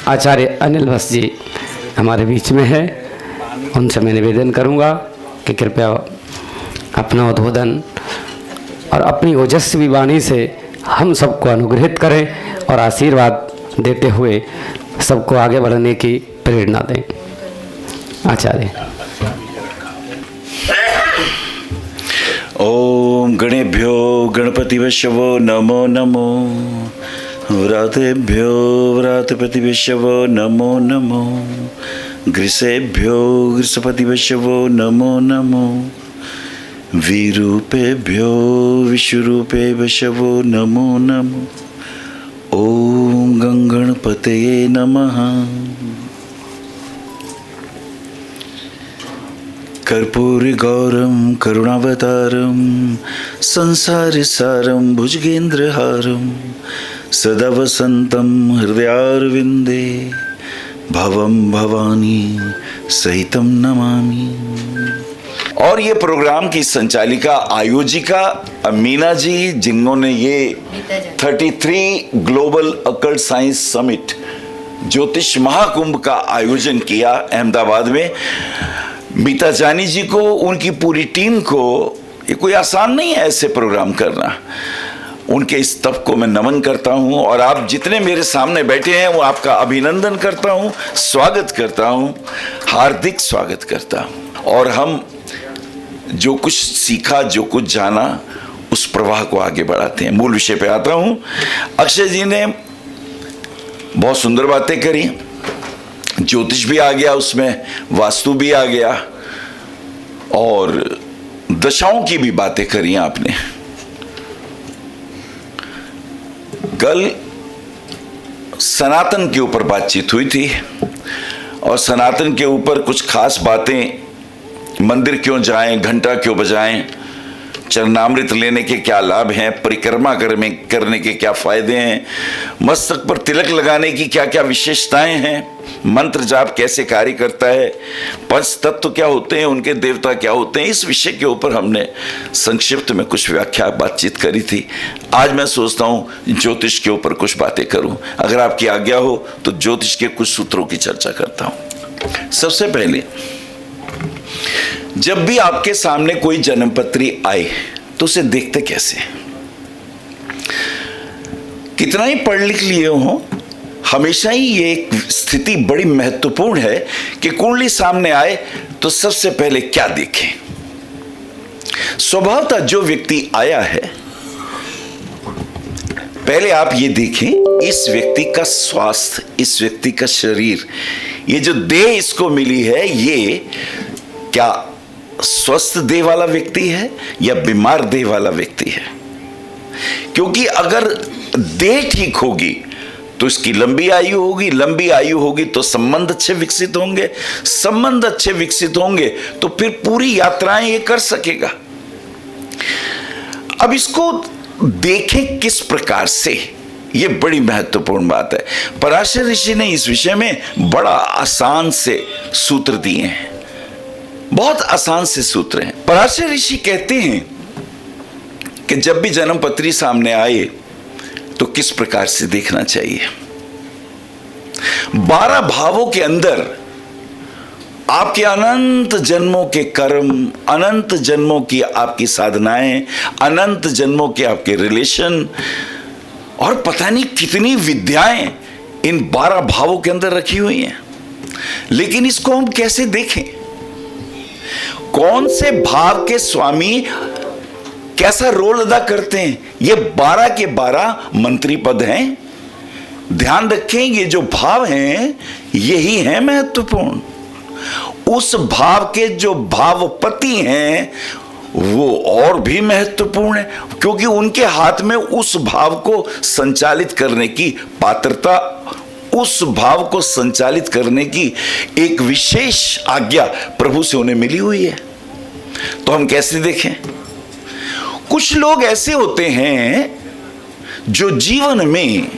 आचार्य अनिल भट्ट जी हमारे बीच में है। उनसे मैं निवेदन करूंगा कि कृपया अपना उद्बोधन और अपनी ओजस्वी वाणी से हम सबको अनुग्रहित करें और आशीर्वाद देते हुए सबको आगे बढ़ने की प्रेरणा दें। आचार्य। ओम गणेभ्यो गणपतिवशवो नमो नमो, व्रातेभ्यो व्रातपतिवशवो नमो नमो, ग्रीसेभ्यो ग्रीसपतिवशवो नमो नमो, विरूपेभ्यो विश्वरूपे वशवो नमो नमो। ओम गंगणपतये नमः। कर्पूरी गौरम करुणावतारम संसार सारम भुजगेंद्रहारम सदा वसंतम हृदयारविंदे भवम भवानी सहितम नमामि। और ये प्रोग्राम की संचालिका आयोजिका मीना जी, जिन्होंने ये 33 ग्लोबल अकल्ट साइंस समिट ज्योतिष महाकुंभ का आयोजन किया अहमदाबाद में। मीता जानी जी को, उनकी पूरी टीम को, ये कोई आसान नहीं है ऐसे प्रोग्राम करना। उनके इस तप को मैं नमन करता हूं और आप जितने मेरे सामने बैठे हैं वो आपका अभिनंदन करता हूं, स्वागत करता हूं, हार्दिक स्वागत करता हूं। और हम जो कुछ सीखा, जो कुछ जाना, उस प्रवाह को आगे बढ़ाते हैं। मूल विषय पे आता हूं। अक्षय जी ने बहुत सुंदर बातें करी, ज्योतिष भी आ गया उसमें, वास्तु भी आ गया और दशाओं की भी बातें करी आपने। कल सनातन के ऊपर बातचीत हुई थी और सनातन के ऊपर कुछ खास बातें, मंदिर क्यों जाएं, घंटा क्यों बजाएं, चरणामृत लेने के क्या लाभ हैं, परिक्रमा करने के क्या फायदे हैं, मस्तक पर तिलक लगाने की क्या क्या विशेषताएं हैं, मंत्र जाप कैसे कार्य करता है, पंच तत्व क्या होते हैं, उनके देवता क्या होते हैं। इस विषय के ऊपर हमने संक्षिप्त में कुछ व्याख्या बातचीत करी थी। आज मैं सोचता हूं ज्योतिष के ऊपर कुछ बातें करूं। अगर आपकी आज्ञा हो तो ज्योतिष के कुछ सूत्रों की चर्चा करता हूं। सबसे पहले, जब भी आपके सामने कोई जन्मपत्री आए तो उसे देखते कैसे? कितना ही पढ़ लिख लिए हो, हमेशा ही ये एक स्थिति बड़ी महत्वपूर्ण है कि कुंडली सामने आए तो सबसे पहले क्या देखें। स्वभावतः जो व्यक्ति आया है, पहले आप ये देखें इस व्यक्ति का स्वास्थ्य, इस व्यक्ति का शरीर, ये जो देह इसको मिली है, ये क्या स्वस्थ देह वाला व्यक्ति है या बीमार देह वाला व्यक्ति है? क्योंकि अगर देह ठीक होगी तो इसकी लंबी आयु होगी, लंबी आयु होगी तो संबंध अच्छे विकसित होंगे, संबंध अच्छे विकसित होंगे तो फिर पूरी यात्राएं ये कर सकेगा। अब इसको देखें किस प्रकार से, ये बड़ी महत्वपूर्ण बात है। पराशर ऋषि ने इस विषय में बड़ा आसान से सूत्र दिए हैं, बहुत आसान से सूत्र हैं। पराशर ऋषि कहते हैं कि जब भी जन्मपत्री सामने आए तो किस प्रकार से देखना चाहिए। 12 भावों के अंदर आपके अनंत जन्मों के कर्म, अनंत जन्मों की आपकी साधनाएं, अनंत जन्मों के आपके रिलेशन और पता नहीं कितनी विद्याएं इन 12 भावों के अंदर रखी हुई हैं। लेकिन इसको हम कैसे देखें? कौन से भाव के स्वामी कैसा रोल अदा करते हैं? ये 12 के 12 मंत्री पद हैं। ध्यान रखें, ये जो भाव हैं यही है महत्वपूर्ण। उस भाव के जो भावपति हैं वो और भी महत्वपूर्ण है, क्योंकि उनके हाथ में उस भाव को संचालित करने की पात्रता, उस भाव को संचालित करने की एक विशेष आज्ञा प्रभु से उन्हें मिली हुई है। तो हम कैसे देखें? कुछ लोग ऐसे होते हैं जो जीवन में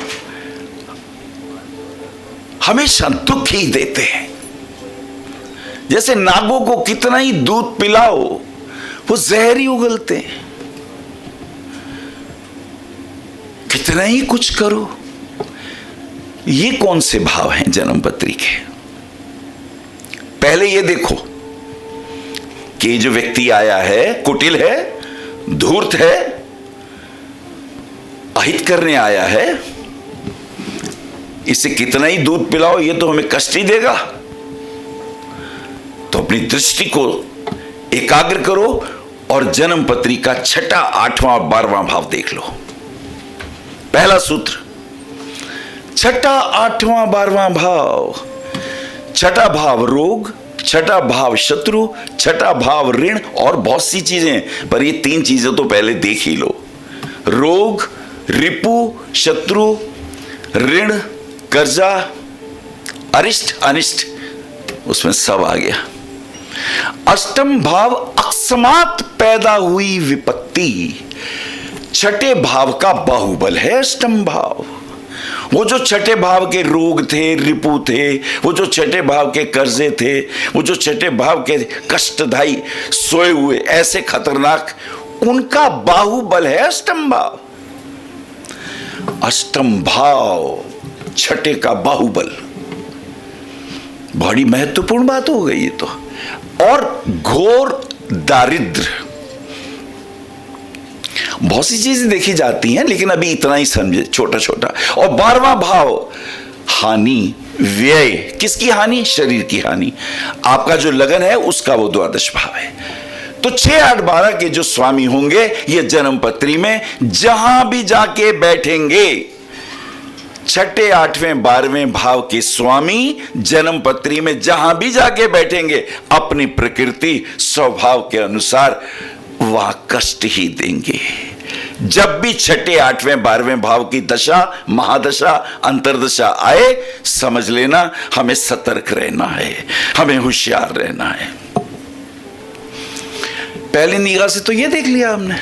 हमेशा दुख ही देते हैं। जैसे नागों को कितना ही दूध पिलाओ वो जहर ही उगलते हैं, कितना ही कुछ करो ये कौन से भाव हैं जन्म पत्री के? पहले ये देखो कि जो व्यक्ति आया है कुटिल है, धूर्त है, अहित करने आया है, इसे कितना ही दूध पिलाओ ये तो हमें कष्ट ही देगा। तो अपनी दृष्टि को एकाग्र करो और जन्म पत्री का 6ठा, 8वां, 12वां भाव देख लो। पहला सूत्र, 6ठा, 8वां, 12वां भाव। 6ठा भाव रोग, 6ठा भाव शत्रु, 6ठा भाव ऋण और बहुत सी चीजें, पर ये 3 चीजें तो पहले देख ही लो। रोग, रिपु, शत्रु, ऋण, कर्जा, अरिष्ट, अनिष्ट, उसमें सब आ गया। अष्टम भाव अकस्मात पैदा हुई विपत्ति, 6ठे भाव का बाहुबल है अष्टम भाव। वो जो 6ठे भाव के रोग थे, रिपु थे, वो जो 6ठे भाव के कर्जे थे, वो जो 6ठे भाव के कष्टदायी सोए हुए ऐसे खतरनाक, उनका बाहुबल है अष्टम भाव। अष्टम भाव 6ठे का बाहुबल, बड़ी महत्वपूर्ण बात हो गई ये तो। और घोर दारिद्र, बहुत सी चीजें देखी जाती हैं लेकिन अभी इतना ही समझे, छोटा छोटा। और 12वां भाव हानि, व्यय। किसकी हानि? शरीर की हानि। आपका जो लगन है उसका वो द्वादश भाव है। तो 6, 8, 12 के जो स्वामी होंगे ये जन्म पत्री में जहां भी जाके बैठेंगे, 6ठे, 8वें, 12वें भाव के स्वामी जन्म पत्री में जहां भी जाके बैठेंगे अपनी प्रकृति स्वभाव के अनुसार वह कष्ट ही देंगे। जब भी 6ठे, 8वें, 12वें भाव की दशा, महादशा, अंतरदशा आए, समझ लेना हमें सतर्क रहना है, हमें होशियार रहना है। पहली निगाह से तो ये देख लिया हमने।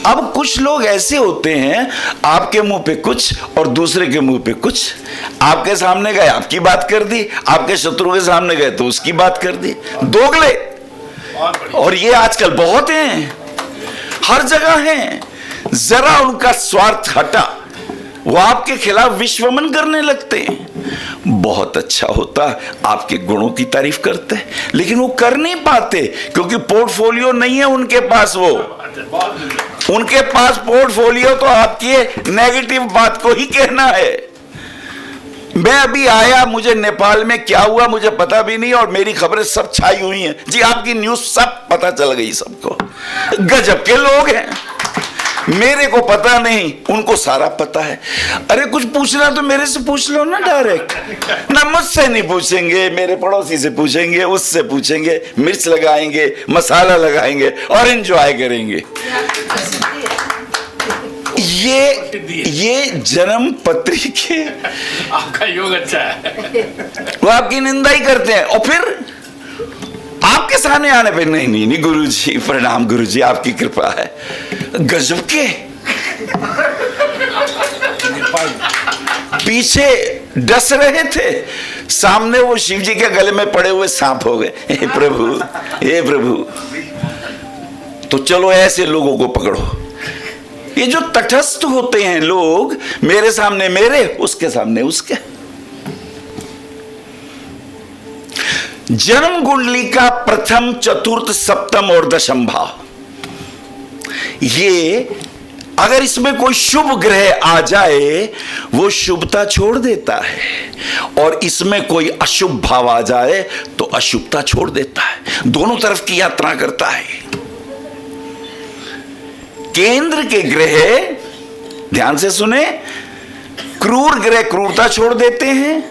अब कुछ लोग ऐसे होते हैं, आपके मुंह पे कुछ और दूसरे के मुंह पे कुछ। आपके सामने गए आपकी बात कर दी, आपके शत्रु के सामने गए तो उसकी बात कर दी। दोगले, और ये आजकल बहुत हैं, हर जगह हैं। जरा उनका स्वार्थ हटा, वो आपके खिलाफ विश्वमन करने लगते हैं। बहुत अच्छा होता, आपके गुणों की तारीफ करते, लेकिन वो कर नहीं पाते क्योंकि पोर्टफोलियो नहीं है उनके पास। वो उनके पास पोर्टफोलियो तो आपकी नेगेटिव बात को ही कहना है। मैं अभी आया, मुझे नेपाल में क्या हुआ मुझे पता भी नहीं, और मेरी खबरें सब छाई हुई हैं जी, आपकी न्यूज सब पता चल गई सबको। गजब के लोग हैं, मेरे को पता नहीं, उनको सारा पता है। अरे कुछ पूछना तो मेरे से पूछ लो ना डायरेक्ट, ना मुझसे नहीं पूछेंगे, मेरे पड़ोसी से पूछेंगे, उससे पूछेंगे, मिर्च लगाएंगे, मसाला लगाएंगे और एंजॉय करेंगे। ये जन्म पत्री के आपका योग अच्छा है, वो आपकी निंदा ही करते हैं। और फिर आपके सामने आने पे नहीं गुरुजी प्रणाम, गुरुजी आपकी कृपा है। गजब के पीछे डस रहे थे, सामने वो शिव जी के गले में पड़े हुए सांप हो गए। हे प्रभु, हे प्रभु। तो चलो ऐसे लोगों को पकड़ो। ये जो तटस्थ होते हैं लोग, मेरे सामने मेरे, उसके सामने उसके। जन्म कुंडली का प्रथम, चतुर्थ, सप्तम और दशम भाव, ये अगर इसमें कोई शुभ ग्रह आ जाए वो शुभता छोड़ देता है, और इसमें कोई अशुभ भाव आ जाए तो अशुभता छोड़ देता है। दोनों तरफ की यात्रा करता है। केंद्र के ग्रह, ध्यान से सुने, क्रूर ग्रह क्रूरता छोड़ देते हैं,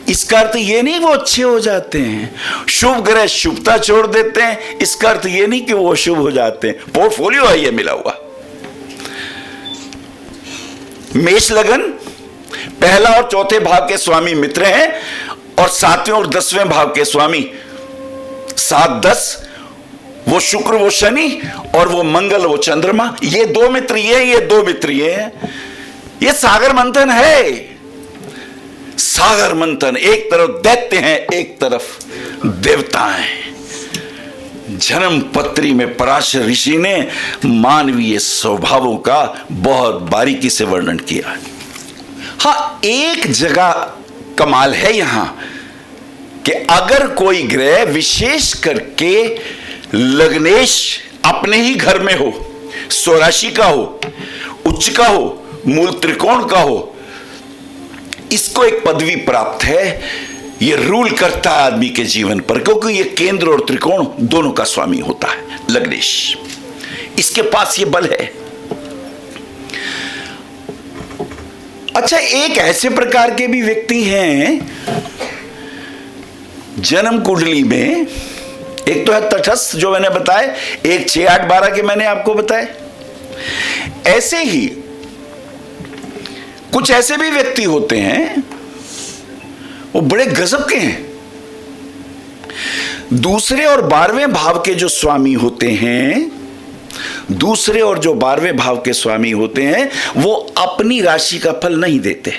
इसका अर्थ ये नहीं वो अच्छे हो जाते हैं। शुभ ग्रह शुभता छोड़ देते हैं, इसका अर्थ ये नहीं कि वो शुभ हो जाते हैं। पोर्टफोलियो है ये मिला हुआ। मेष लगन पहला और चौथे भाव के स्वामी मित्र हैं, और 7वें और 10वें भाव के स्वामी 7, 10 वो शुक्र, वो शनि, और वो मंगल, वो चंद्रमा। ये दो मित्र ये दो मित्र ये हैं। ये सागर मंथन है, सागर मंथन। एक तरफ दैत्य हैं, एक तरफ देवता हैं। जन्म पत्री में पराशर ऋषि ने मानवीय स्वभावों का बहुत बारीकी से वर्णन किया। हाँ, एक जगह कमाल है यहां कि अगर कोई ग्रह विशेष करके लग्नेश अपने ही घर में हो, स्वराशि का हो, उच्च का हो, मूल त्रिकोण का हो, इसको एक पदवी प्राप्त है। ये रूल करता है आदमी के जीवन पर, क्योंकि ये केंद्र और त्रिकोण दोनों का स्वामी होता है लग्नेश। इसके पास ये बल है। अच्छा, एक ऐसे प्रकार के भी व्यक्ति हैं जन्म कुंडली में, एक तो है तटस्थ जो मैंने बताया, एक 6, 8, 12 के मैंने आपको बताए। ऐसे ही कुछ ऐसे भी व्यक्ति होते हैं, वो बड़े गजब के हैं। दूसरे और 12वें भाव के जो स्वामी होते हैं, दूसरे और जो 12वें भाव के स्वामी होते हैं, वो अपनी राशि का फल नहीं देते।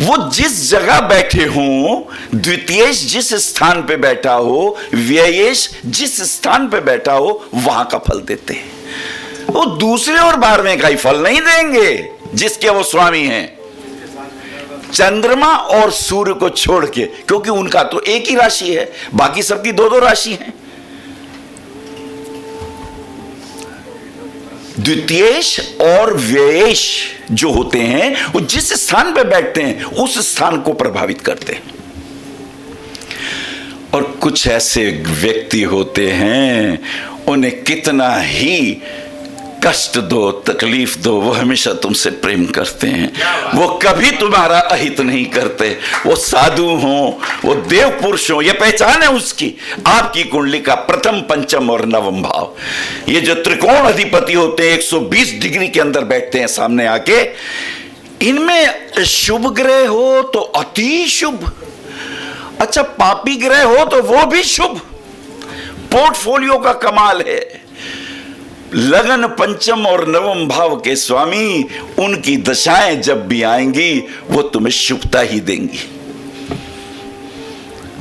वो जिस जगह बैठे हों, द्वितीयेश जिस स्थान पे बैठा हो, व्ययेश जिस स्थान पे बैठा हो, वहां का फल देते हैं। वो दूसरे और 12वें का ही फल नहीं देंगे जिसके वो स्वामी हैं, चंद्रमा और सूर्य को छोड़ के, क्योंकि उनका तो एक ही राशि है, बाकी सबकी 2-2 राशि है। द्वितीयेश और व्ययेश जो होते हैं, वो जिस स्थान पे बैठते हैं उस स्थान को प्रभावित करते हैं। और कुछ ऐसे व्यक्ति होते हैं, उन्हें कितना ही कष्ट दो, तकलीफ दो, वो हमेशा तुमसे प्रेम करते हैं। वो कभी तुम्हारा अहित नहीं करते। वो साधु हों, वो देव पुरुष हों, ये पहचान है उसकी। आपकी कुंडली का प्रथम, पंचम और नवम भाव, ये जो त्रिकोण अधिपति होते हैं, 120 डिग्री के अंदर बैठते हैं सामने आके। इनमें शुभ ग्रह हो तो अति शुभ, अच्छा पापी ग्रह हो तो वो भी शुभ। पोर्टफोलियो का कमाल है। लगन पंचम और नवम भाव के स्वामी, उनकी दशाएं जब भी आएंगी वो तुम्हें शुभता ही देंगी।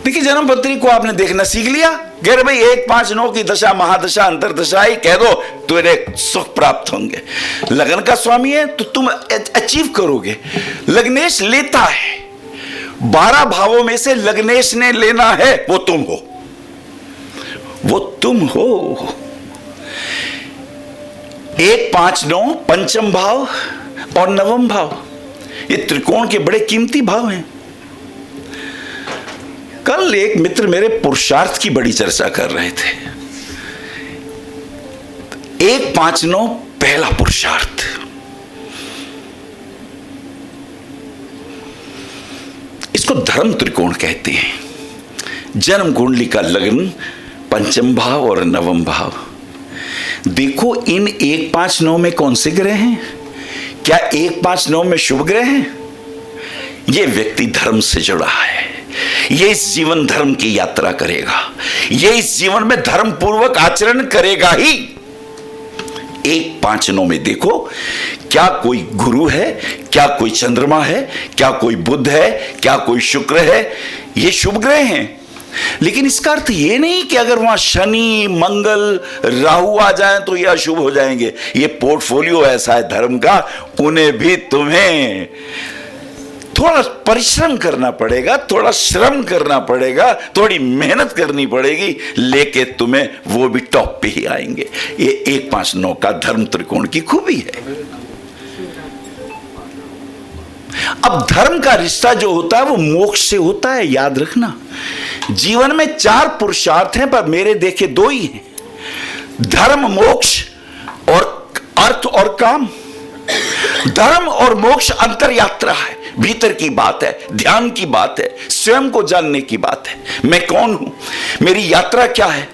देखिए, जन्म पत्री को आपने देखना सीख लिया, कह रहे भाई 1, 5, 9 की दशा, महादशा, अंतरदशा ही कह दो, तुझे सुख प्राप्त होंगे। लगन का स्वामी है तो तुम अचीव करोगे। लग्नेश लेता है, 12 भावों में से लग्नेश ने लेना है, वो तुम हो, वो तुम हो। 1, 5, 9 पंचम भाव और नवम भाव, ये त्रिकोण के बड़े कीमती भाव हैं। कल एक मित्र मेरे पुरुषार्थ की बड़ी चर्चा कर रहे थे। 1, 5, 9 पहला पुरुषार्थ। इसको धर्म त्रिकोण कहते हैं। जन्म कुंडली का लग्न, पंचम भाव और नवम भाव। देखो इन 1, 5, 9 में कौन से ग्रह हैं? क्या 1, 5, 9 में शुभ ग्रह हैं? यह व्यक्ति धर्म से जुड़ा है। यह इस जीवन धर्म की यात्रा करेगा, यह इस जीवन में धर्म पूर्वक आचरण करेगा ही। 1, 5, 9 में देखो, क्या कोई गुरु है, क्या कोई चंद्रमा है, क्या कोई बुध है, क्या कोई शुक्र है? ये शुभ ग्रह हैं। लेकिन इसका अर्थ ये नहीं कि अगर वहां शनि, मंगल, राहु आ जाएं तो ये अशुभ हो जाएंगे। ये पोर्टफोलियो ऐसा है धर्म का, उन्हें भी तुम्हें थोड़ा परिश्रम करना पड़ेगा, थोड़ा श्रम करना पड़ेगा, थोड़ी मेहनत करनी पड़ेगी, लेके तुम्हें वो भी टॉप पे ही आएंगे। ये 1, 5, 9 का धर्म त्रिकोण की खूबी है। अब धर्म का रिश्ता जो होता है वो मोक्ष से होता है, याद रखना। जीवन में 4 पुरुषार्थ हैं, पर मेरे देखे 2 ही हैं, धर्म, मोक्ष और अर्थ और काम। धर्म और मोक्ष अंतर यात्रा है, भीतर की बात है, ध्यान की बात है, स्वयं को जानने की बात है। मैं कौन हूं, मेरी यात्रा क्या है,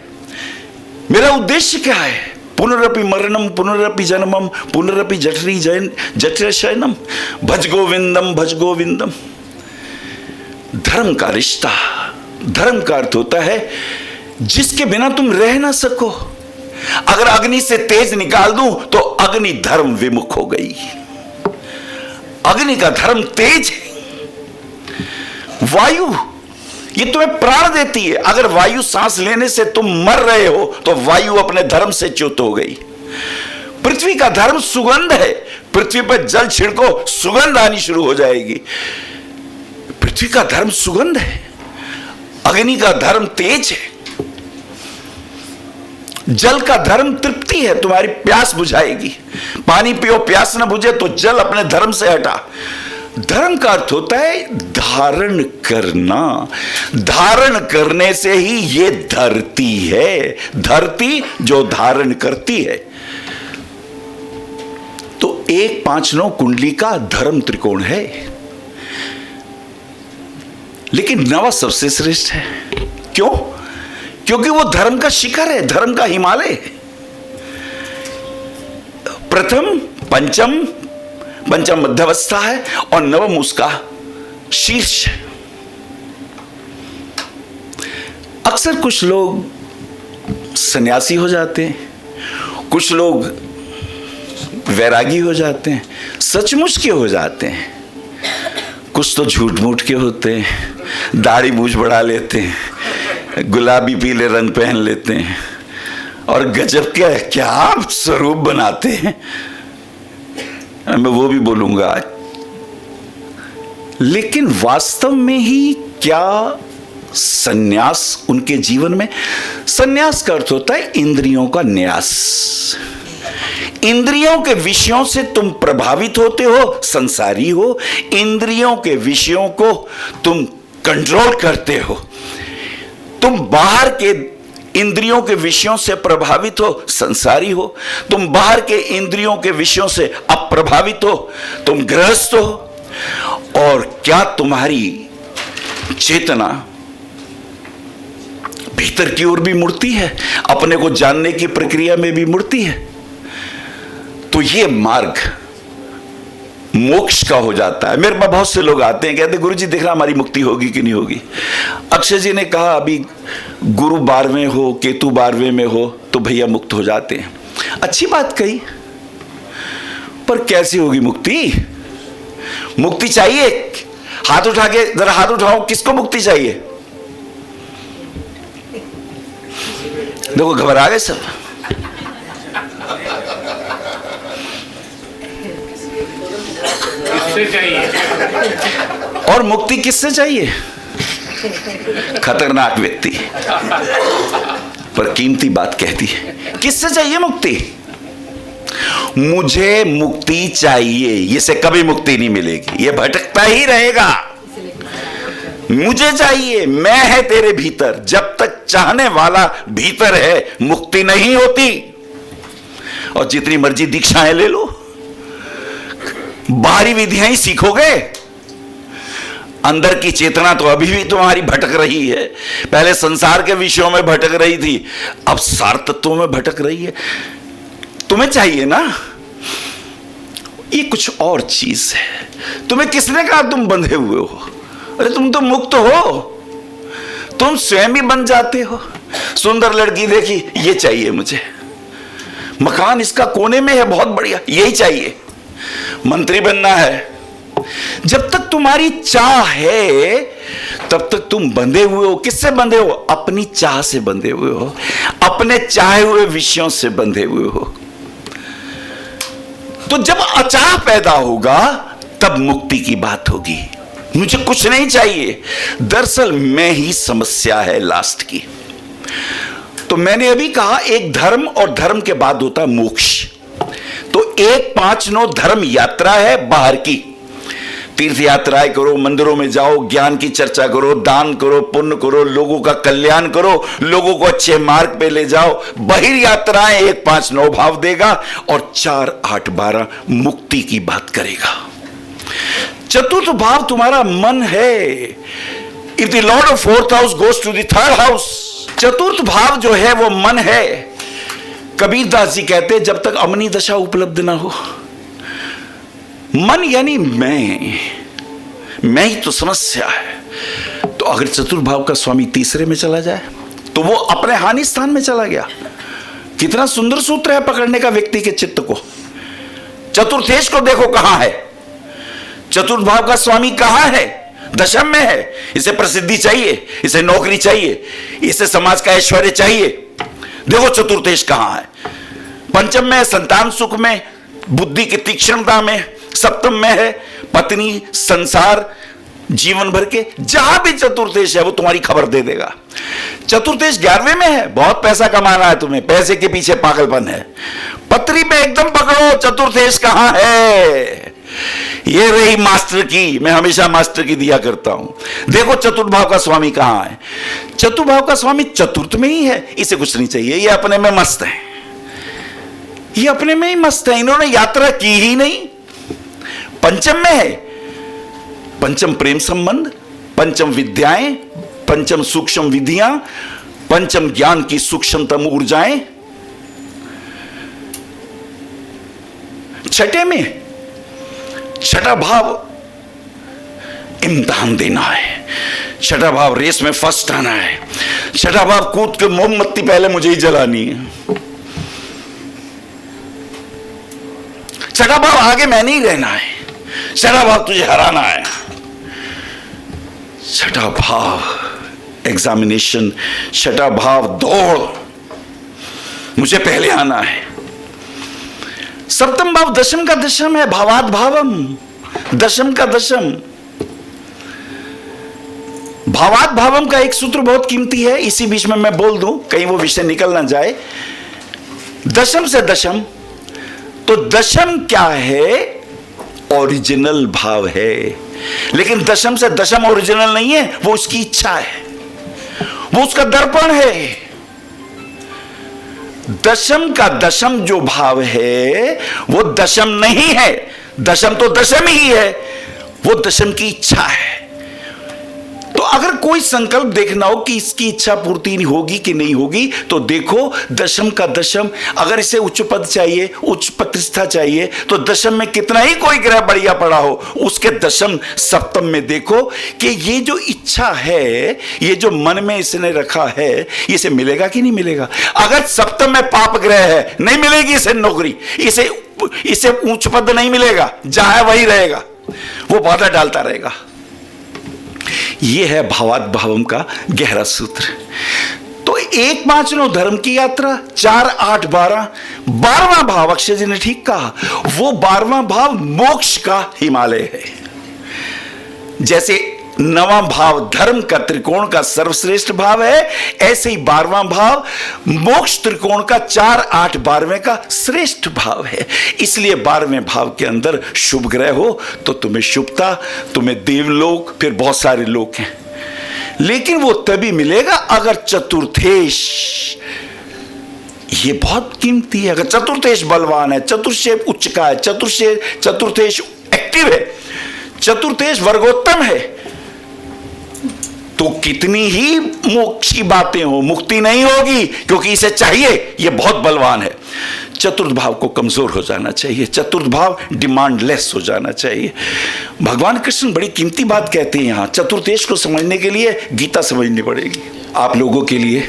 मेरा उद्देश्य क्या है। पुनरपि मरणम पुनरपि जन्मम पुनरपि जठरे शयनम, भज गोविंदम भज गोविंदम। धर्म का रिश्ता, धर्म का अर्थ होता है जिसके बिना तुम रह ना सको। अगर अग्नि से तेज निकाल दूं तो अग्नि धर्म विमुख हो गई। अग्नि का धर्म तेज है। वायु ये तुम्हें प्राण देती है। अगर वायु सांस लेने से तुम मर रहे हो तो वायु अपने धर्म से च्युत हो गई। पृथ्वी का धर्म सुगंध है, पृथ्वी पर जल छिड़को, सुगंध आनी शुरू हो जाएगी। पृथ्वी का धर्म सुगंध है, अग्नि का धर्म तेज है, जल का धर्म तृप्ति है, तुम्हारी प्यास बुझाएगी। पानी पियो प्यास न बुझे तो जल अपने धर्म से हटा। धर्म का अर्थ होता है धारण करना। धारण करने से ही ये धरती है, धरती जो धारण करती है। तो 1 5 9 कुंडली का धर्म त्रिकोण है, लेकिन नवा सबसे श्रेष्ठ है। क्यों? क्योंकि वो धर्म का शिखर है, धर्म का हिमालय है। प्रथम पंचम मध्यावस्था है और नवम उसका शीर्ष है। अक्सर कुछ लोग सन्यासी हो जाते हैं, कुछ लोग वैरागी हो जाते हैं, सचमुच के हो जाते हैं, कुछ तो झूठ मूठ के होते हैं, दाढ़ी मूछ बढ़ा लेते हैं, गुलाबी पीले रंग पहन लेते हैं और गजब क्या क्या स्वरूप बनाते हैं। मैं वो भी बोलूंगा आज। लेकिन वास्तव में ही क्या सन्यास उनके जीवन में? सन्यास का अर्थ होता है इंद्रियों का न्यास। इंद्रियों के विषयों से तुम प्रभावित होते हो, संसारी हो। इंद्रियों के विषयों को तुम कंट्रोल करते हो। तुम बाहर के इंद्रियों के विषयों से प्रभावित हो, संसारी हो। तुम बाहर के इंद्रियों के विषयों से अप्रभावित हो, तुम गृहस्थ हो। और क्या तुम्हारी चेतना भीतर की ओर भी मुड़ती है, अपने को जानने की प्रक्रिया में भी मुड़ती है। तो ये मार्ग मोक्ष का हो जाता है। मेरे पास बहुत से लोग आते हैं, कहते हैं गुरुजी देखना हमारी मुक्ति होगी कि नहीं होगी। अक्षय जी ने कहा अभी गुरु 12वें हो, केतु 12वें में हो तो भैया मुक्त हो जाते हैं। अच्छी बात कही, पर कैसे होगी मुक्ति? मुक्ति चाहिए, हाथ उठा के जरा हाथ उठाओ, किसको मुक्ति चाहिए? देखो घबरा गए सब। किससे चाहिए? और मुक्ति किससे चाहिए? खतरनाक व्यक्ति पर कीमती बात कहती है। किससे चाहिए मुक्ति? मुझे मुक्ति चाहिए, इससे कभी मुक्ति नहीं मिलेगी, ये भटकता ही रहेगा। मुझे चाहिए, मैं है तेरे भीतर। जब तक चाहने वाला भीतर है मुक्ति नहीं होती। और जितनी मर्जी दीक्षाएं ले लो, बाहरी विधियां ही सीखोगे, अंदर की चेतना तो अभी भी तुम्हारी भटक रही है। पहले संसार के विषयों में भटक रही थी, अब सार तत्वों में भटक रही है। तुम्हें चाहिए ना ये कुछ और चीज है। तुम्हें किसने कहा तुम बंधे हुए हो? अरे तुम तो मुक्त हो, तुम स्वयं भी बन जाते हो। सुंदर लड़की देखी, ये चाहिए मुझे, मकान इसका कोने में है बहुत बढ़िया, यही चाहिए। मंत्री बनना है, जब तक तुम्हारी चाह है तब तक तुम बंधे हुए हो। किससे बंधे हो? अपनी चाह से बंधे हुए हो, अपने चाहे हुए विषयों से बंधे हुए हो। तो जब अचाह पैदा होगा तब मुक्ति की बात होगी। मुझे कुछ नहीं चाहिए, दरअसल मैं ही समस्या है लास्ट की। तो मैंने अभी कहा एक धर्म और धर्म के बाद होता है मोक्ष। तो 1 5 9 धर्म यात्रा है बाहर की। तीर्थ यात्राएं करो, मंदिरों में जाओ, ज्ञान की चर्चा करो, दान करो, पुण्य करो, लोगों का कल्याण करो, लोगों को अच्छे मार्ग पे ले जाओ। बहिर यात्राएं 1 5 9 भाव देगा और 4 8 12 मुक्ति की बात करेगा। चतुर्थ भाव तुम्हारा मन है। If the lord of 4th house goes to the 3rd house, चतुर्थ भाव जो है वो मन है। कबीर दास जी कहते हैं जब तक अमनी दशा उपलब्ध ना हो, मन यानी मैं ही तो समस्या है। तो अगर चतुर्थ भाव का स्वामी तीसरे में चला जाए तो वो अपने हानि स्थान में चला गया। कितना सुंदर सूत्र है पकड़ने का व्यक्ति के चित्त को। चतुर्थेश को देखो कहां है, चतुर्थ भाव का स्वामी कहां है? दशम में है। इसे प्रसिद्धि चाहिए, इसे नौकरी चाहिए, इसे समाज का ऐश्वर्य चाहिए। देखो चतुर्थेश कहां है? पंचम में, संतान सुख में, बुद्धि की तीक्ष्णता में सप्तम में है, पत्नी, संसार, जीवन भर के जहां भी चतुर्थेश है वो तुम्हारी खबर दे देगा। चतुर्थेश 11वें में है, बहुत पैसा कमाना है तुम्हें, पैसे के पीछे पागलपन है, पत्री में एकदम पकड़ो चतुर्थेश कहां है। ये रही मास्टर की, मैं हमेशा मास्टर की दिया करता हूं। देखो चतुर्थ भाव का स्वामी कहां है। चतुर्थ भाव का स्वामी चतुर्थ में ही है, इसे कुछ नहीं चाहिए, ये अपने में मस्त है, ये अपने में ही मस्त है, इन्होंने यात्रा की ही नहीं। पंचम में है, पंचम प्रेम संबंध, पंचम विद्याएं, पंचम सूक्ष्म विधियां, पंचम ज्ञान की सूक्ष्मतम ऊर्जाएं। छठे में, छठा भाव इम्तिहान देना है, छठा भाव रेस में फर्स्ट आना है, छठा भाव कूद के मोमबत्ती पहले मुझे ही जलानी है, छठा भाव आगे मैं नहीं रहना है, छठा भाव तुझे हराना है, छठा भाव एग्जामिनेशन, छठा भाव दौड़, मुझे पहले आना है। सप्तम भाव दशम का दशम है, भावात भावम, दशम का दशम। भावात भावम का एक सूत्र बहुत कीमती है, इसी बीच में मैं बोल दूं कहीं वो विषय निकल ना जाए। दशम से दशम, तो दशम क्या है? ओरिजिनल भाव है, लेकिन दशम से दशम ओरिजिनल नहीं है, वो उसकी इच्छा है, वो उसका दर्पण है। दशम का दशम जो भाव है वो दशम नहीं है, दशम तो दशम ही है, वो दशम की इच्छा है। तो अगर कोई संकल्प देखना हो कि इसकी इच्छा पूर्ति नहीं होगी कि नहीं होगी, तो देखो दशम का दशम, अगर इसे उच्च पद चाहिए, उच्च प्रतिष्ठा चाहिए, तो दशम में कितना ही कोई ग्रह बढ़िया पड़ा हो, उसके दशम सप्तम में देखो कि ये जो इच्छा है, ये जो मन में इसने रखा है, इसे मिलेगा कि नहीं मिलेगा। अगर सप्तम में पाप ग्रह है, नहीं मिलेगी इसे नौकरी, इसे उच्च पद नहीं मिलेगा, जहां है वही रहेगा, वो बाधा डालता रहेगा। यह है भावात भावम का गहरा सूत्र। तो 1, 5, 9 धर्म की यात्रा, 4, 8, 12, 12वां भाव, अक्षय जी ने ठीक कहा, वो 12वां भाव मोक्ष का हिमालय है। जैसे 9वां भाव धर्म का त्रिकोण का सर्वश्रेष्ठ भाव है, ऐसे ही 12वां भाव मोक्ष त्रिकोण का 4, 8, 12वें का श्रेष्ठ भाव है। इसलिए 12वें भाव के अंदर शुभ ग्रह हो तो तुम्हें शुभता, तुम्हें देवलोक, फिर बहुत सारे लोग हैं, लेकिन वो तभी मिलेगा अगर चतुर्थेश, ये बहुत कीमती है, अगर चतुर्थेश बलवान है, चतुर्थेश उच्च का है, चतुर्थेश एक्टिव है, चतुर्थेश वर्गोत्तम है, तो कितनी ही मोक्ष की बातें हो, मुक्ति नहीं होगी, क्योंकि इसे चाहिए, यह बहुत बलवान है। चतुर्थ भाव को कमजोर हो जाना चाहिए, चतुर्थ भाव डिमांडलेस हो जाना चाहिए। भगवान कृष्ण बड़ी कीमती बात कहते हैं यहां, चतुर्थेश को समझने के लिए गीता समझनी पड़ेगी आप लोगों के लिए।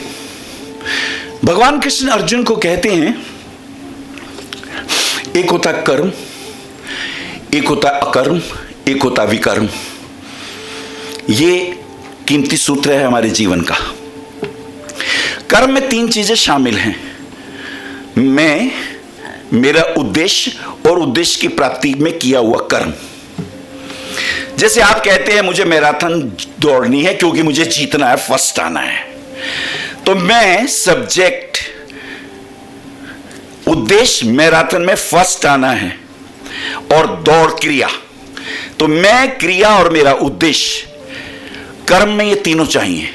भगवान कृष्ण अर्जुन को कहते हैं, एक होता कर्म, एक होता अकर्म, एक होता विकर्म। ये कीमती सूत्र है हमारे जीवन का। कर्म में 3 चीजें शामिल हैं, मैं, मेरा उद्देश्य और उद्देश्य की प्राप्ति में किया हुआ कर्म। जैसे आप कहते हैं मुझे मैराथन दौड़नी है क्योंकि मुझे जीतना है, फर्स्ट आना है, तो मैं सब्जेक्ट, उद्देश्य मैराथन में फर्स्ट आना है, और दौड़ क्रिया, तो मैं, क्रिया और मेरा उद्देश्य, कर्म में ये तीनों चाहिए,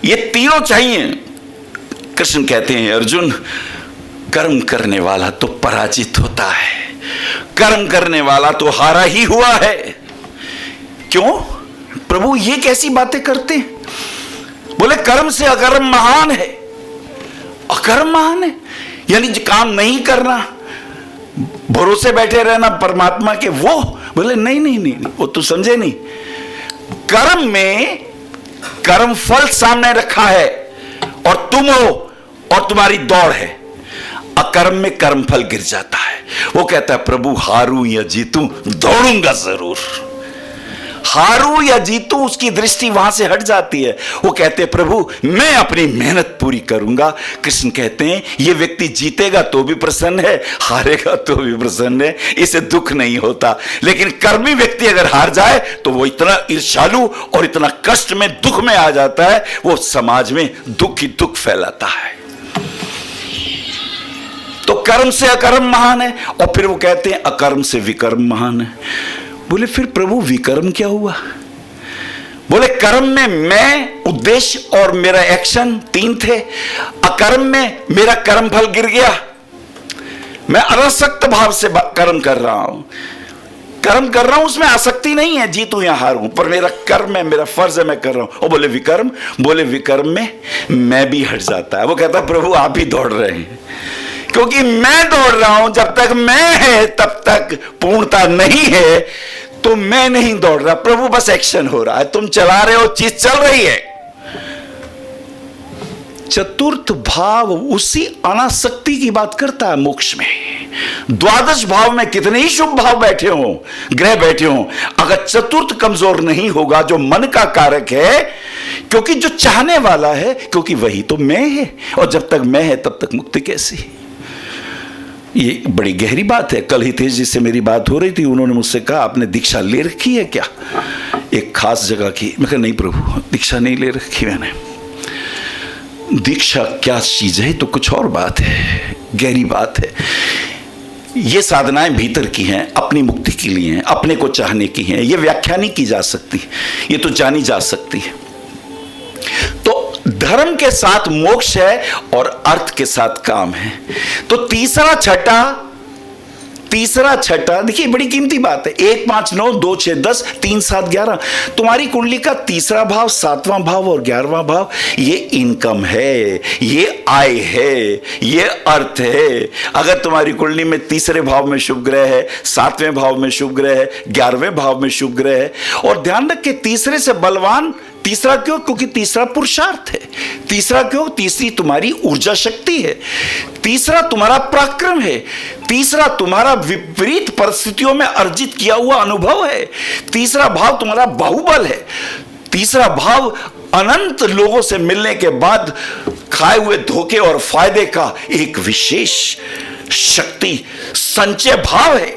ये तीनों चाहिए। कृष्ण कहते हैं अर्जुन, कर्म करने वाला तो पराजित होता है, कर्म करने वाला तो हारा ही हुआ है। क्यों प्रभु ये कैसी बातें करते हैं? बोले कर्म से अकर्म महान है। अकर्म महान है यानी काम नहीं करना, भरोसे बैठे रहना परमात्मा के, वो बोले नहीं नहीं नहीं, वो तू समझे नहीं। कर्म में कर्म फल सामने रखा है और तुम हो और तुम्हारी दौड़ है, अकर्म में कर्म फल गिर जाता है। वो कहता है प्रभु हारूं या जीतूं दौड़ूंगा जरूर, हारू या जीतू, उसकी दृष्टि वहां से हट जाती है। वो कहते हैं प्रभु मैं अपनी मेहनत पूरी करूंगा। कृष्ण कहते हैं ये व्यक्ति जीतेगा तो भी प्रसन्न है, हारेगा तो भी प्रसन्न है, इसे दुख नहीं होता। लेकिन कर्मी व्यक्ति अगर हार जाए तो वो इतना ईर्ष्यालु और इतना कष्ट में, दुख में आ जाता है, वो समाज में दुख ही दुख फैलाता है। तो कर्म से अकर्म महान है, और फिर वो कहते हैं अकर्म से विकर्म महान है। बोले फिर प्रभु विकर्म क्या हुआ? बोले कर्म में मैं, उद्देश्य और मेरा एक्शन 3 थे। अकर्म में मेरा कर्म फल गिर गया, मैं अनासक्त भाव से कर्म कर रहा हूं, कर्म कर रहा हूं, उसमें आसक्ति नहीं है जीतू या हारूं, पर मेरा कर्म है, मेरा फर्ज है, मैं कर रहा हूं। और बोले विकर्म, बोले विकर्म में मैं भी हट जाता है। वो कहता प्रभु आप ही दौड़ रहे हैं, क्योंकि मैं दौड़ रहा हूं, जब तक मैं है तब तक पूर्णता नहीं है, तो मैं नहीं दौड़ रहा प्रभु, बस एक्शन हो रहा है, तुम चला रहे हो, चीज चल रही है। चतुर्थ भाव उसी अनासक्ति की बात करता है मोक्ष में। द्वादश भाव में कितने ही शुभ भाव बैठे हो, ग्रह बैठे हो, अगर चतुर्थ कमजोर नहीं होगा, जो मन का कारक है, क्योंकि जो चाहने वाला है, क्योंकि वही तो मैं है, और जब तक मैं है तब तक मुक्ति कैसी? ये बड़ी गहरी बात है। कल ही तेज जी से मेरी बात हो रही थी, उन्होंने मुझसे कहा आपने दीक्षा ले रखी है क्या, एक खास जगह की? मैं कहा नहीं प्रभु दीक्षा नहीं ले रखी मैंने। दीक्षा क्या चीज है तो कुछ और बात है, गहरी बात है। ये साधनाएं भीतर की हैं, अपनी मुक्ति के लिए हैं, अपने को चाहने की हैं। ये व्याख्या नहीं की जा सकती, ये तो जानी जा सकती है। तो धर्म के साथ मोक्ष है और अर्थ के साथ काम है। तो तीसरा छठा देखिए बड़ी कीमती बात है। 1 5 9 2 6 10 3 7 11 तुम्हारी कुंडली का तीसरा भाव, 7वां भाव और 11वां भाव, ये इनकम है, ये आय है, ये अर्थ है। अगर तुम्हारी कुंडली में तीसरे भाव में शुभ ग्रह है, 7वें भाव में शुभ ग्रह है, 11वें भाव में शुभ ग्रह है, और ध्यान रख के तीसरे से बलवान, तीसरा क्यों? क्योंकि तीसरा पुरुषार्थ है। तीसरा क्यों? तीसरी तुम्हारी ऊर्जा शक्ति है, तीसरा तुम्हारा पराक्रम है, तीसरा तुम्हारा विपरीत परिस्थितियों में अर्जित किया हुआ अनुभव है, तीसरा भाव तुम्हारा बाहुबल है, तीसरा भाव अनंत लोगों से मिलने के बाद खाए हुए धोखे और फायदे का एक विशेष शक्ति संचय भाव है।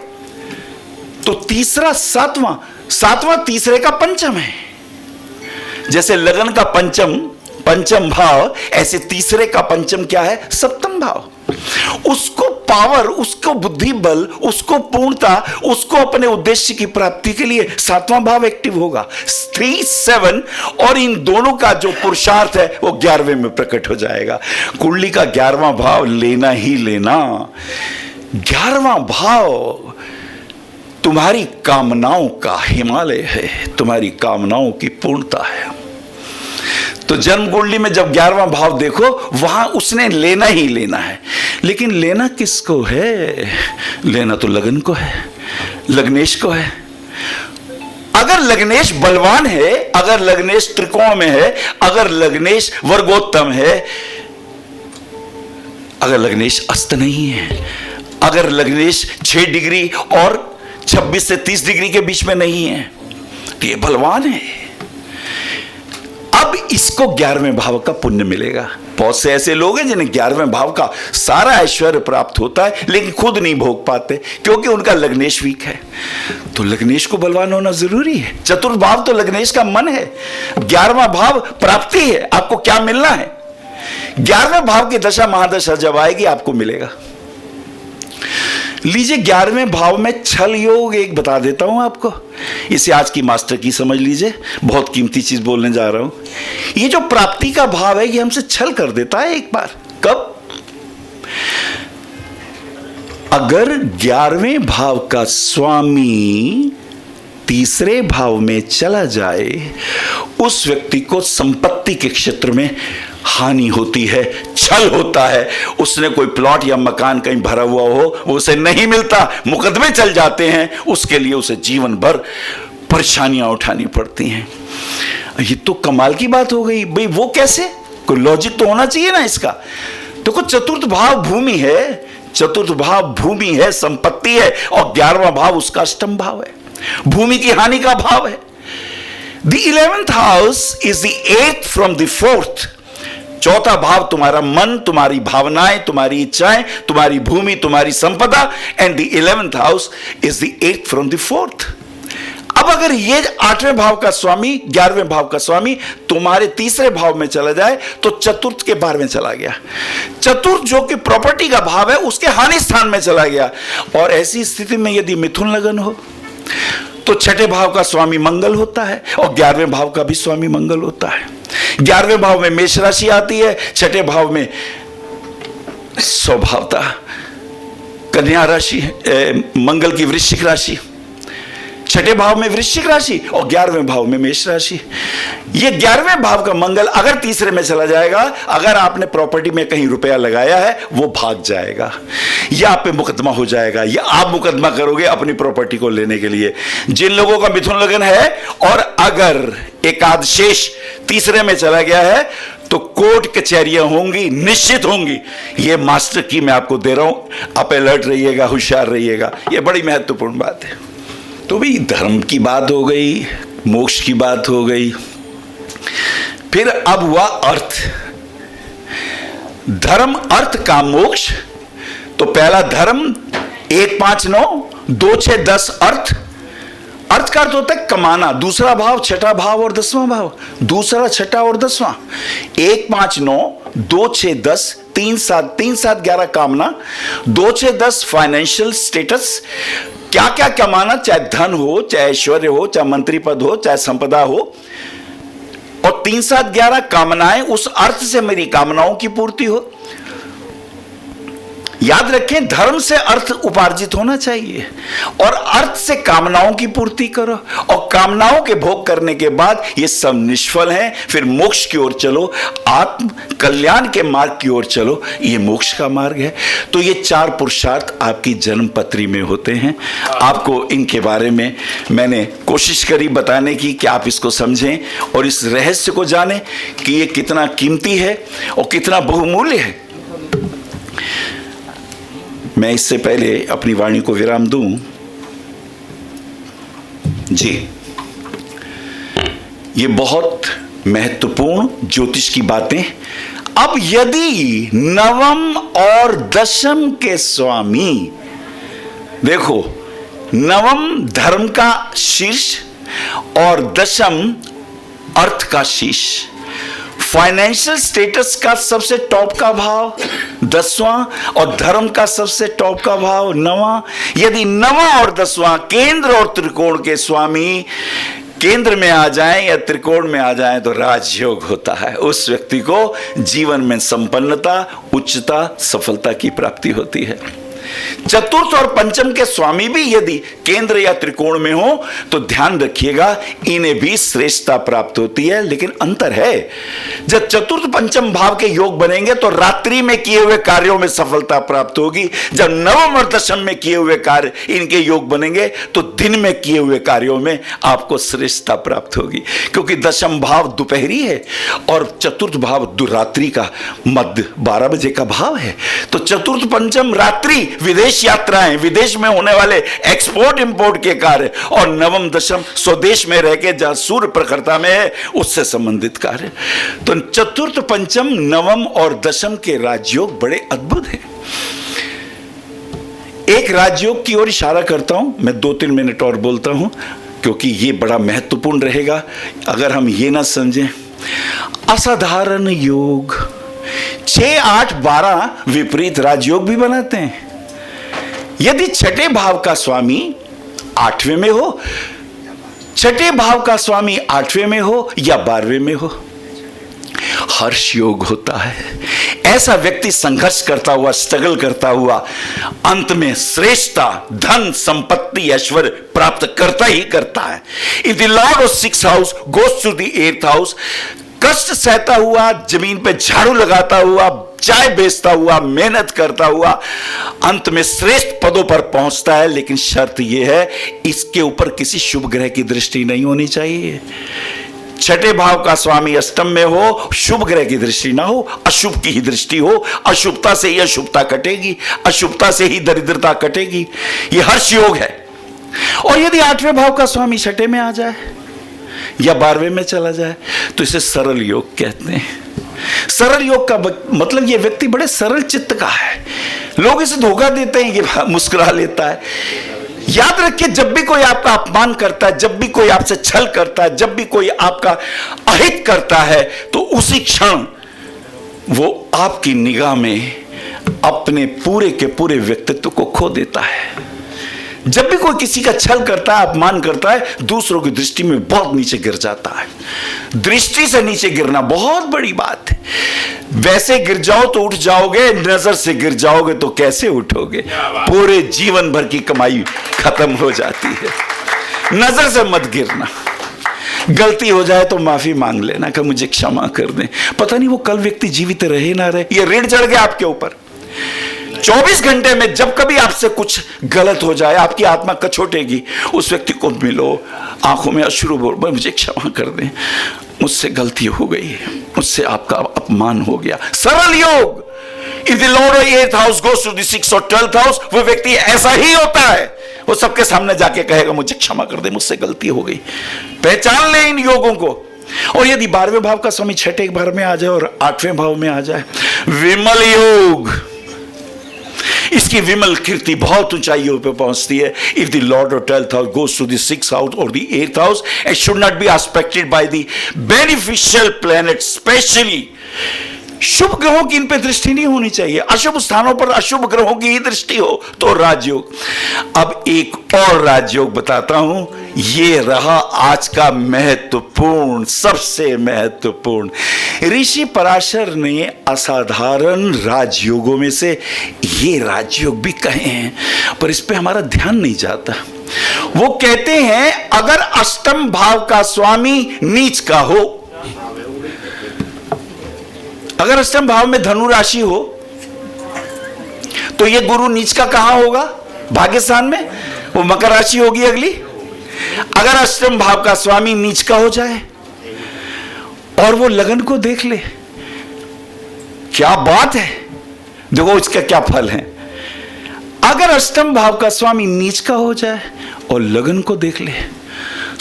तो तीसरा सातवां तीसरे का पंचम है। जैसे लगन का पंचम भाव, ऐसे तीसरे का पंचम क्या है? सप्तम भाव। उसको पावर, उसको बुद्धि बल, उसको पूर्णता, उसको अपने उद्देश्य की प्राप्ति के लिए 7वां भाव एक्टिव होगा। 3 7 और इन दोनों का जो पुरुषार्थ है वो 11वें में प्रकट हो जाएगा। कुंडली का 11वां भाव लेना ही लेना। 11वां भाव तुम्हारी कामनाओं का हिमालय है, तुम्हारी कामनाओं की पूर्णता है। तो जन्म कुंडली में जब 11वां भाव देखो, वहां उसने लेना ही लेना है। लेकिन लेना किसको है? लेना तो लगन को है, लग्नेश को है। अगर लग्नेश बलवान है, अगर लग्नेश त्रिकोण में है, अगर लग्नेश वर्गोत्तम है, अगर लग्नेश अस्त नहीं है, अगर लग्नेश 6 डिग्री और 26 से 30 डिग्री के बीच में नहीं है, तो ये बलवान है। अब इसको 11वें भाव का पुण्य मिलेगा। बहुत से ऐसे लोग हैं जिन्हें 11वें भाव का सारा ऐश्वर्य प्राप्त होता है, लेकिन खुद नहीं भोग पाते क्योंकि उनका लग्नेश वीक है। तो लग्नेश को बलवान होना जरूरी है। चतुर्थ भाव तो लग्नेश का मन है, 11वां भाव प्राप्ति है। आपको क्या मिलना है? 11वें भाव की दशा महादशा जब आएगी आपको मिलेगा। लीजिए 11वें भाव में छल योग एक बता देता हूं आपको, इसे आज की मास्टर की समझ लीजिए, बहुत कीमती चीज बोलने जा रहा हूं। ये जो प्राप्ति का भाव है ये हमसे छल कर देता है एक बार। कब? अगर 11वें भाव का स्वामी तीसरे भाव में चला जाए, उस व्यक्ति को संपत्ति के क्षेत्र में हानि होती है, छल होता है। उसने कोई प्लॉट या मकान कहीं भरा हुआ हो, वो उसे नहीं मिलता, मुकदमे चल जाते हैं, उसके लिए उसे जीवन भर परेशानियां उठानी पड़ती हैं। ये तो कमाल की बात हो गई भाई। वो कैसे? कोई लॉजिक तो होना चाहिए ना इसका। तो कुछ चतुर्थ भाव भूमि है, चतुर्थ भाव भूमि है, संपत्ति है, और 11वां भाव उसका अष्टम भाव है, भूमि की हानि का भाव है। The 11th house is the 8th from the 4th। चौथा भाव तुम्हारा मन, तुम्हारी भावनाएं, तुम्हारी इच्छाएं, तुम्हारी भूमि, तुम्हारी संपदा, and the 11th house is the 8th from the 4th। अब अगर ये 8वें भाव का स्वामी, 11वें भाव का स्वामी तुम्हारे तीसरे भाव में चला जाए तो चतुर्थ के 12वें चला गया। चतुर्थ जो कि प्रॉपर्टी का भाव है उसके हानि स्थान में चला गया। और ऐसी स्थिति में यदि मिथुन लगन हो तो छठे भाव का स्वामी मंगल होता है और 11वें भाव का भी स्वामी मंगल होता है। 11वें भाव में मेष राशि आती है, छठे भाव में स्वभावतः कन्या राशि, मंगल की वृश्चिक राशि, छठे भाव में वृश्चिक राशि और 11वें भाव में मेष राशि। ये 11वें भाव का मंगल अगर तीसरे में चला जाएगा, अगर आपने प्रॉपर्टी में कहीं रुपया लगाया है वो भाग जाएगा, या आप पे मुकदमा हो जाएगा, या आप मुकदमा करोगे अपनी प्रॉपर्टी को लेने के लिए। जिन लोगों का मिथुन लगन है और अगर एकाद शेष तीसरे में चला गया है तो कोर्ट कचहरियां होंगी, निश्चित होंगी। ये मास्टर की मैं आपको दे रहा हूं, आप अलर्ट रहिएगा, होशियार रहिएगा। ये बड़ी महत्वपूर्ण बात है। तो भी धर्म की बात हो गई, मोक्ष की बात हो गई, फिर अब हुआ अर्थ। धर्म, अर्थ, काम, मोक्ष। तो पहला धर्म 1 5 9 2 6 10 अर्थ। अर्थ का अर्थ होता है कमाना। दूसरा भाव, छठा भाव और 10वां भाव, दूसरा, छठा और 10वां। 1 5 9 2 6 10 3 7 11 कामना, 2 6 10 फाइनेंशियल स्टेटस। क्या क्या कमाना, चाहे धन हो, चाहे ऐश्वर्य हो, चाहे मंत्री पद हो, चाहे संपदा हो। और 3 7 11 कामनाएं, उस अर्थ से मेरी कामनाओं की पूर्ति हो। याद रखें, धर्म से अर्थ उपार्जित होना चाहिए और अर्थ से कामनाओं की पूर्ति करो, और कामनाओं के भोग करने के बाद ये सब निष्फल हैं। फिर मोक्ष की ओर चलो, आत्म कल्याण के मार्ग की ओर चलो, ये मोक्ष का मार्ग है। तो ये 4 पुरुषार्थ आपकी जन्म पत्री में होते हैं। आपको इनके बारे में मैंने कोशिश करी बताने की कि आप इसको समझें और इस रहस्य को जानें कि ये कितना कीमती है और कितना बहुमूल्य है। मैं इससे पहले अपनी वाणी को विराम दूं जी, ये बहुत महत्वपूर्ण ज्योतिष की बातें। अब यदि नवम और दशम के स्वामी, देखो, नवम धर्म का शीर्ष और दशम अर्थ का शीर्ष, फाइनेंशियल स्टेटस का सबसे टॉप का भाव 10वां और धर्म का सबसे टॉप का भाव 9वां। यदि 9वां और 10वां केंद्र और त्रिकोण के स्वामी केंद्र में आ जाएं या त्रिकोण में आ जाएं तो राजयोग होता है। उस व्यक्ति को जीवन में संपन्नता, उच्चता, सफलता की प्राप्ति होती है। चतुर्थ और पंचम के स्वामी भी यदि केंद्र या त्रिकोण में हो तो ध्यान रखिएगा, इन्हें भी श्रेष्ठता प्राप्त होती है। लेकिन अंतर है, जब चतुर्थ पंचम भाव के योग बनेंगे तो रात्रि में किए हुए कार्यों में सफलता प्राप्त होगी। जब नवम और दशम में किए हुए कार्य इनके योग बनेंगे तो दिन में किए हुए कार्यों में आपको श्रेष्ठता प्राप्त होगी, क्योंकि दशम भाव दोपहरी है और चतुर्थ भाव रात्रि का मध्य 12 बजे का भाव है। तो चतुर्थ पंचम रात्रि, विदेश यात्राएं, विदेश में होने वाले एक्सपोर्ट इंपोर्ट के कार्य, और नवम दशम स्वदेश में रह के जहां सूर्य प्रखरता में है उससे संबंधित कार्य। तो चतुर्थ पंचम नवम और दशम के राजयोग बड़े अद्भुत हैं। एक राजयोग की ओर इशारा करता हूं, मैं 2-3 मिनट और बोलता हूं क्योंकि ये बड़ा महत्वपूर्ण रहेगा। अगर हम ये ना समझें, असाधारण योग 6 8 12 विपरीत राजयोग भी बनाते हैं। यदि छठे भाव का स्वामी 8वें में हो, छठे भाव का स्वामी 8वें में हो या 12वें में हो, हर्ष योग होता है। ऐसा व्यक्ति संघर्ष करता हुआ, स्ट्रगल करता हुआ अंत में श्रेष्ठता, धन, संपत्ति, ऐश्वर्य प्राप्त करता ही करता है। If the lord of 6th house goes to the 8th house, कष्ट सहता हुआ, जमीन पे झाड़ू लगाता हुआ, चाय बेचता हुआ, मेहनत करता हुआ अंत में श्रेष्ठ पदों पर पहुंचता है। लेकिन शर्त यह है, इसके ऊपर किसी शुभ ग्रह की दृष्टि नहीं होनी चाहिए। छठे भाव का स्वामी अष्टम में हो, शुभ ग्रह की दृष्टि ना हो, अशुभ की ही दृष्टि हो। अशुभता से ही अशुभता कटेगी, अशुभता से ही दरिद्रता कटेगी। यह हर्ष योग है। और यदि 8वें भाव का स्वामी छठे में आ जाए, या 12वें में चला जाए, तो इसे सरल योग कहते हैं। सरल योग का मतलब ये व्यक्ति बड़े सरल चित्त का है। लोग इसे धोखा देते हैं, ये मुस्कुरा लेता है। याद रखिए, जब भी कोई आपका अपमान करता है, जब भी कोई आपसे छल करता है, जब भी कोई आपका अहित करता है, तो उसी क्षण वो आपकी निगाह में अपने पूरे के पूरे व्यक्तित्व को खो देता है। जब भी कोई किसी का छल करता है, अपमान करता है, दूसरों की दृष्टि में बहुत नीचे गिर जाता है। दृष्टि से नीचे गिरना बहुत बड़ी बात है। वैसे गिर जाओ तो उठ जाओगे, नजर से गिर जाओगे तो कैसे उठोगे? पूरे जीवन भर की कमाई खत्म हो जाती है। नजर से मत गिरना। गलती हो जाए तो माफी मांग लेना कि मुझे क्षमा कर दें। पता नहीं वो कल व्यक्ति जीवित रहे ना रहे, ये ऋण चढ़ गया आपके ऊपर। 24 घंटे में जब कभी आपसे कुछ गलत हो जाए, आपकी आत्मा कछोटेगी, उस व्यक्ति को मिलो, आंखों में अश्रु बोल, मुझे क्षमा कर दें, मुझसे गलती हो गई, मुझसे आपका अपमान हो गया। सरल योग। If the Lord of 8th house goes to the 6th or 12th house, वो व्यक्ति ऐसा ही होता है। वो सबके सामने जाके कहेगा मुझे क्षमा कर दे, मुझसे गलती हो गई। पहचान ले इन योगों को। और यदि 12वें भाव का स्वामी 6ठे भाव में आ जाए और 8वें भाव में आ जाए, विमल योग, इसकी विमल कीर्ति बहुत ऊंचाइयों पे पहुंचती है। If the lord of 12th house goes to the 6th house और the 8th house, it should not be aspected by the beneficial planet. Specially शुभ ग्रहों की इन पे दृष्टि नहीं होनी चाहिए। अशुभ स्थानों पर अशुभ ग्रहों की ही दृष्टि हो तो राजयोग। अब एक और राजयोग बताता हूं, ये रहा आज का महत्वपूर्ण, सबसे महत्वपूर्ण। ऋषि पराशर ने असाधारण राजयोगों में से ये राजयोग भी कहे हैं, पर इस पे हमारा ध्यान नहीं जाता। वो कहते हैं अगर अष्टम भाव का स्वामी नीच का हो, अगर अष्टम भाव में धनु राशि हो, तो ये गुरु नीच का कहां होगा? भाग्यस्थान में। वो मकर राशि होगी अगली। अगर अष्टम भाव का स्वामी नीच का हो जाए और वो लगन को देख ले, क्या बात है, देखो इसका क्या फल है। अगर अष्टम भाव का स्वामी नीच का हो जाए और लगन को देख ले,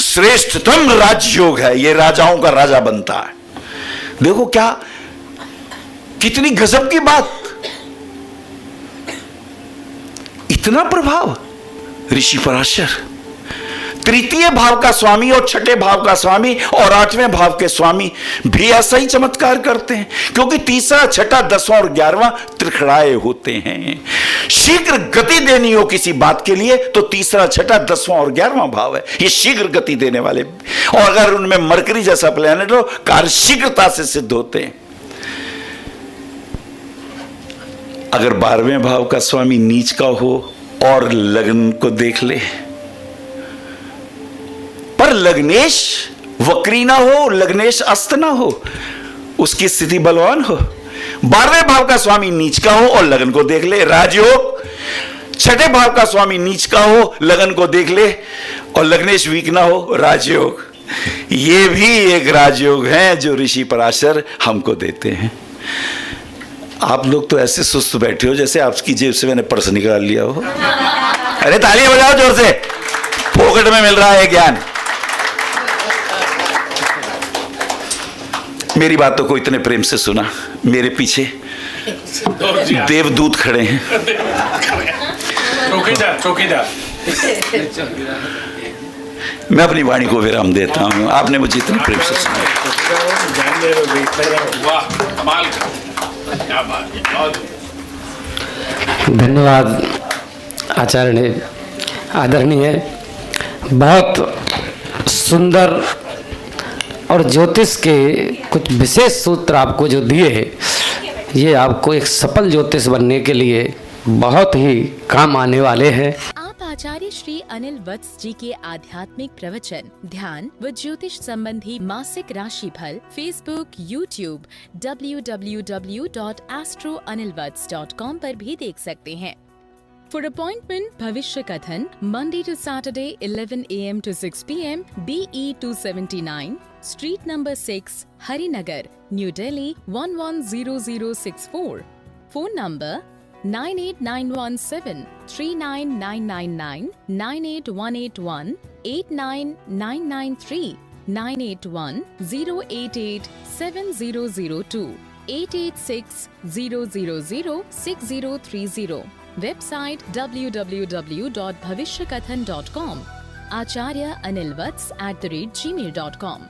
श्रेष्ठतम राजयोग है, ये राजाओं का राजा बनता है। देखो क्या, कितनी गजब की बात, इतना प्रभाव। ऋषि पराशर तृतीय भाव का स्वामी और छठे भाव का स्वामी और 8वें भाव के स्वामी भी ऐसा ही चमत्कार करते हैं, क्योंकि तीसरा, छठा, 10वां और 11वां त्रिखड़ाए होते हैं। शीघ्र गति देनी हो किसी बात के लिए तो तीसरा, छठा, 10वां और 11वां भाव है, ये शीघ्र गति देने वाले। और अगर उनमें मरकरी जैसा प्लैनेट हो, कार्य शीघ्रता से सिद्ध होते हैं। अगर 12वें भाव का स्वामी नीच का हो और लग्न को देख ले, पर लग्नेश वक्री ना हो, लग्नेश अस्त ना हो, उसकी स्थिति बलवान हो। 12वें भाव का स्वामी नीच का हो और लगन को देख ले, राजयोग। छठे भाव का स्वामी नीच का हो, लगन को देख ले और लग्नेश वीक ना हो, राजयोग। ये भी एक राजयोग है जो ऋषि पराशर हमको देते हैं। आप लोग तो ऐसे सुस्त बैठे हो जैसे आपकी जेब से मैंने पर्स निकाल लिया हो। अरे तालियां बजाओ जोर से, फोकट में मिल रहा है ज्ञान। मेरी बातों को इतने प्रेम से सुना। मेरे पीछे देवदूत खड़े हैं। चौकीदार मैं अपनी वाणी को विराम देता हूं। आपने मुझे इतने प्रेम से सुना। वाह, कमाल का, क्या बात है। धन्यवाद आचार्य, आदरणीय। बहुत सुंदर और ज्योतिष के कुछ विशेष सूत्र आपको जो दिए हैं, ये आपको एक सफल ज्योतिष बनने के लिए बहुत ही काम आने वाले हैं। आप आचार्य श्री अनिल वत्स जी के आध्यात्मिक प्रवचन, ध्यान व ज्योतिष संबंधी मासिक राशिफल फेसबुक, यूट्यूब, www.astroanilvats.com पर भी देख सकते हैं। For appointment, भविष्य कथन, Monday to Saturday, 11 AM to 6 PM, BE 279, Street number 6, Harinagar, New Delhi 110064. Phone number 98917 39999, 98181 89993, 9810887002, 886-000-6030. Website www.bhavishyakathan.com, Acharya Anil Vats @gmail.com।